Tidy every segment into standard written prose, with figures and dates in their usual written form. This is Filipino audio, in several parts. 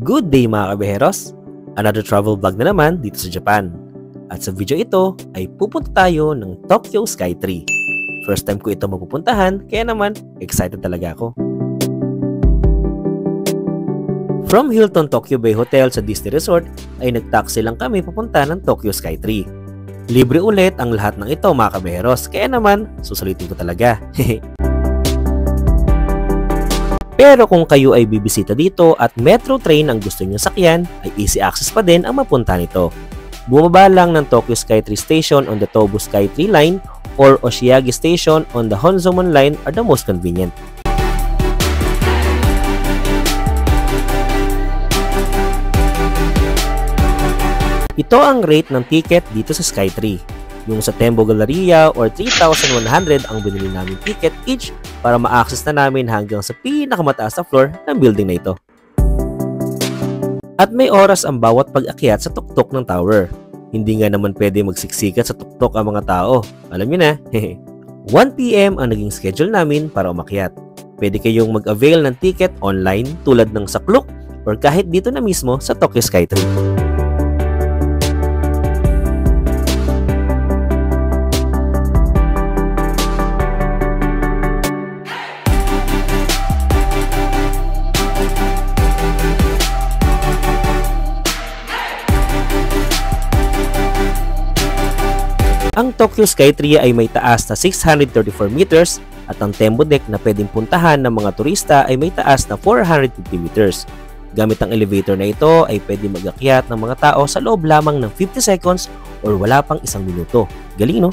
Good day mga kabeheros! Another travel vlog na naman dito sa Japan. At sa video ito ay pupunta tayo ng Tokyo Skytree. First time ko ito mapupuntahan kaya naman excited talaga ako. From Hilton Tokyo Bay Hotel sa Disney Resort ay nagtaxi lang kami papunta ng Tokyo Skytree. Libre ulit ang lahat ng ito mga kabeheros kaya naman susulitin ko talaga. Pero kung kayo ay bibisita dito at metro train ang gusto niyo sakyan, ay easy access pa din ang mapunta nito. Bumaba lang ng Tokyo Skytree Station on the Tobu Skytree Line or Oshiage Station on the Honzomon Line are the most convenient. Ito ang rate ng ticket dito sa Skytree. Yung sa Tembo Galleria or 3,100 ang binili namin ticket each para ma-access na namin hanggang sa pinakamataas na floor ng building na ito. At may oras ang bawat pag-akyat sa tuktok ng tower. Hindi nga naman pwede magsiksikat sa tuktok ang mga tao. Alam nyo na, 1 PM ang naging schedule namin para umakyat. Pwede kayong mag-avail ng ticket online tulad ng sa Klook or kahit dito na mismo sa Tokyo Skytree. Ang Tokyo Skytree ay may taas na 634 meters at ang Tembo Deck na pwedeng puntahan ng mga turista ay may taas na 450 meters. Gamit ang elevator na ito ay pwede mag-akyat ng mga tao sa loob lamang ng 50 seconds or wala pang 1 minuto. Galing no?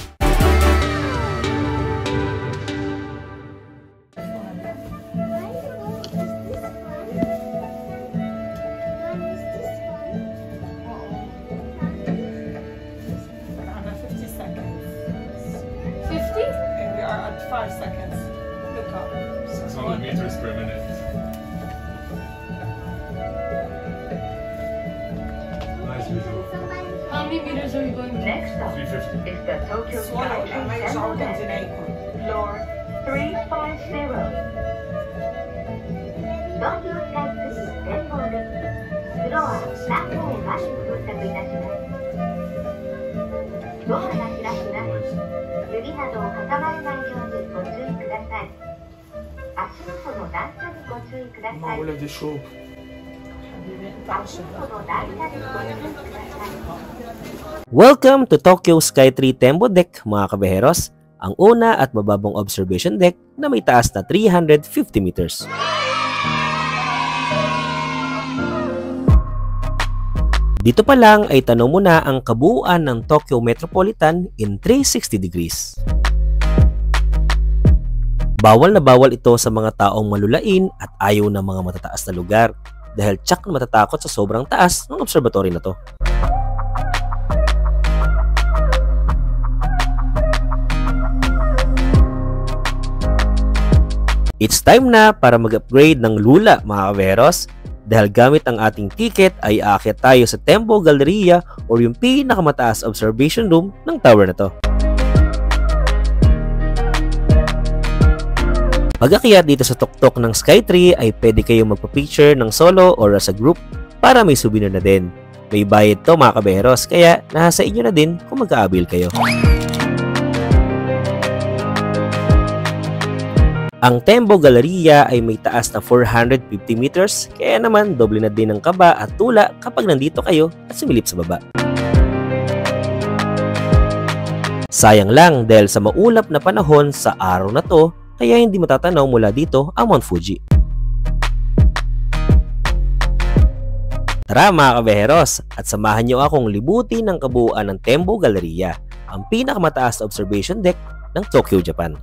Meters per minute. Nice visual. How many meters are we going to? Next up 350. is the Tokyo Skytree Temple Deck, floor 350. Tokyo Skytree Temple Deck, floor 350が到着いたします。ドアが開きます。指などを挟まれないようにご注意ください。足元の段差にご注意ください。معقولة دي شوب. 足元の段差にご注意ください。 Welcome to Tokyo Skytree Tembo Deck mga kabeheros, ang una at mababang observation deck na may taas na 350 meters. Dito pa lang ay tanong mo na ang kabuuan ng Tokyo Metropolitan in 360 degrees. Bawal na bawal ito sa mga taong malulain at ayaw ng mga matataas na lugar dahil tsak na matatakot sa sobrang taas ng observatory na to. It's time na para mag-upgrade ng lula mga kabeheros dahil gamit ang ating ticket ay aakyat tayo sa Tembo Galleria or yung pinakamataas observation room ng tower na to. Pag-akyat dito sa tuktok ng Skytree ay pwede kayong magpa-picture ng solo or as a group para may souvenir na din. May bayad to mga kaberos, kaya nasa inyo na din kung mag-aabil kayo. Ang Tembo Galleria ay may taas na 450 meters, kaya naman doble na din ang kaba at tula kapag nandito kayo at sumilip sa baba. Sayang lang dahil sa maulap na panahon sa araw na to, kaya hindi matatanaw mula dito ang Mount Fuji. Tara mga kabeheros at samahan niyo akong libutin ng kabuuan ng Tembo Galleria, ang pinakamataas na observation deck ng Tokyo, Japan.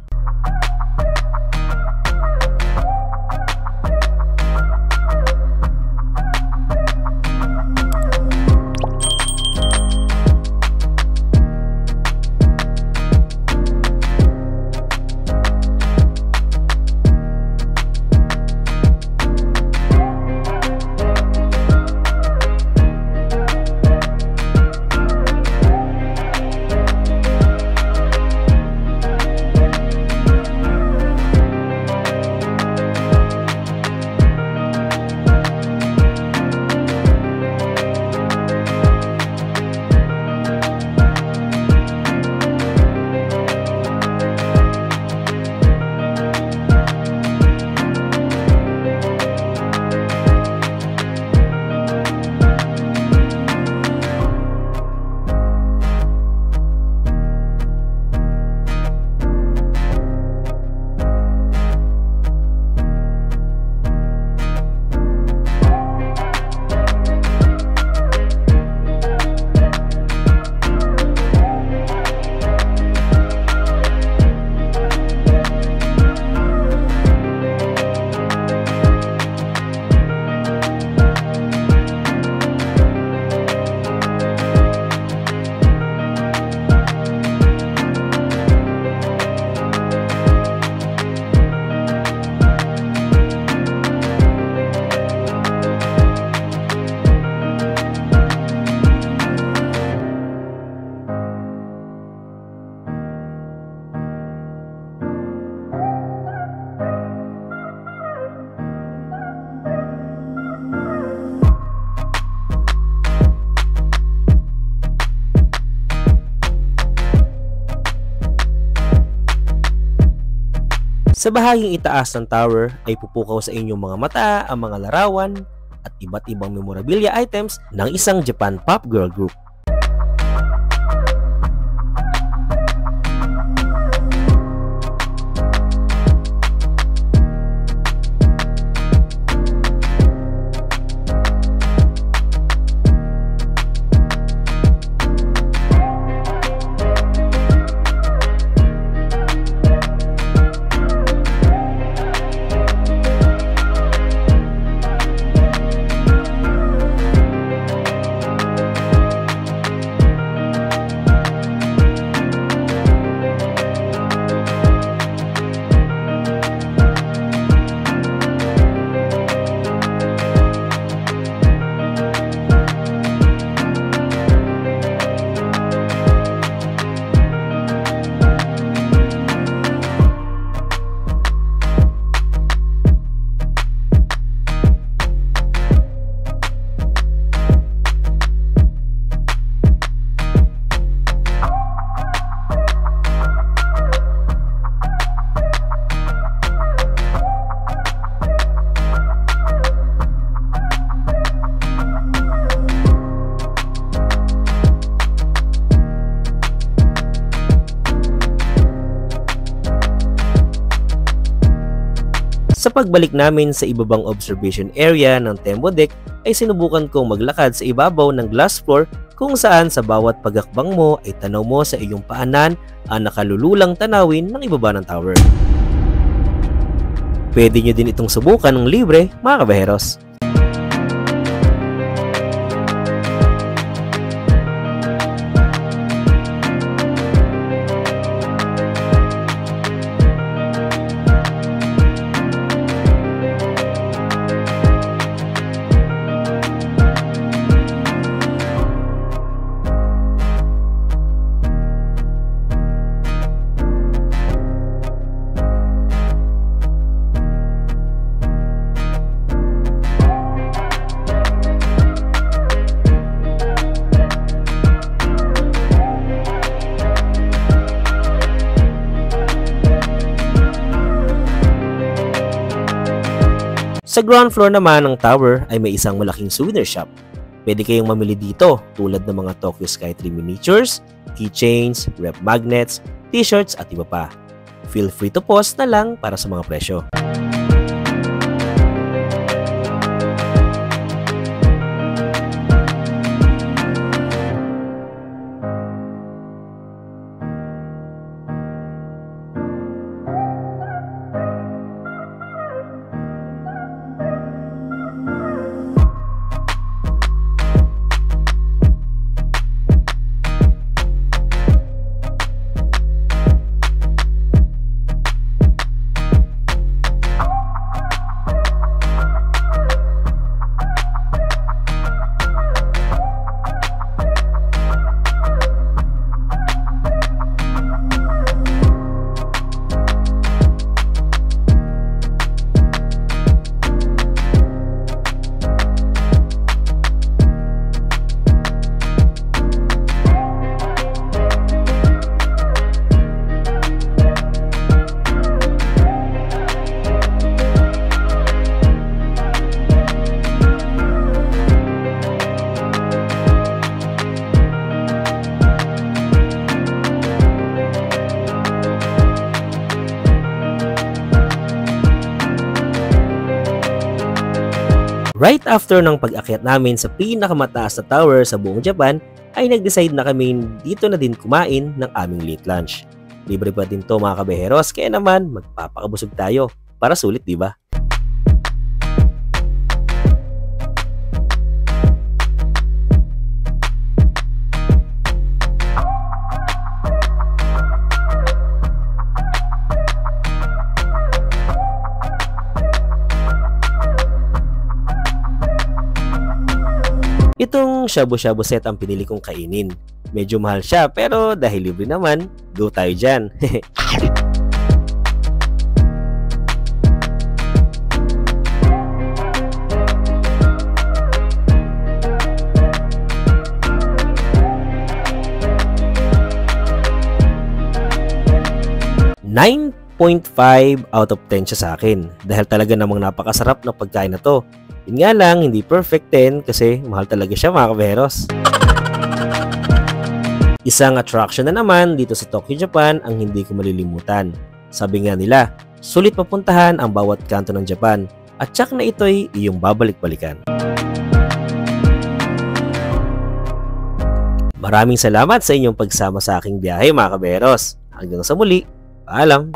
Sa bahaging itaas ng tower ay pupukaw sa inyong mga mata ang mga larawan at iba't ibang memorabilia items ng isang Japan Pop Girl Group. Sa pagbalik namin sa ibabang observation area ng Tembo Deck ay sinubukan kong maglakad sa ibabaw ng glass floor kung saan sa bawat pagakbang mo ay tanaw mo sa iyong paanan ang nakalululang tanawin ng ibaba ng tower. Pwede nyo din itong subukan ng libre mga kabeheros. Sa ground floor naman ng tower ay may isang malaking souvenir shop. Pwede kayong mamili dito tulad ng mga Tokyo Skytree miniatures, keychains, rep magnets, t-shirts at iba pa. Feel free to pause na lang para sa mga presyo. Right after ng pag-akyat namin sa pinakamataas na tower sa buong Japan, ay nag-decide na kami dito na din kumain ng aming late lunch. Libre pa din to mga kabeheros, kaya naman magpapakabusog tayo para sulit, di ba? Itong shabu-shabu set ang pinili kong kainin. Medyo mahal siya pero dahil libre naman, go tayo dyan. .5 out of 10 siya sa akin dahil talaga namang napakasarap na pagkain na to. Yun nga lang, hindi perfect 10 kasi mahal talaga siya mga kabeheros. Isang attraction na naman dito sa Tokyo, Japan ang hindi ko malilimutan. Sabi nga nila, sulit mapuntahan ang bawat kanto ng Japan at tsak na ito'y iyong babalik-balikan. Maraming salamat sa inyong pagsama sa aking biyahe mga kabeheros. Hanggang sa muli, paalam!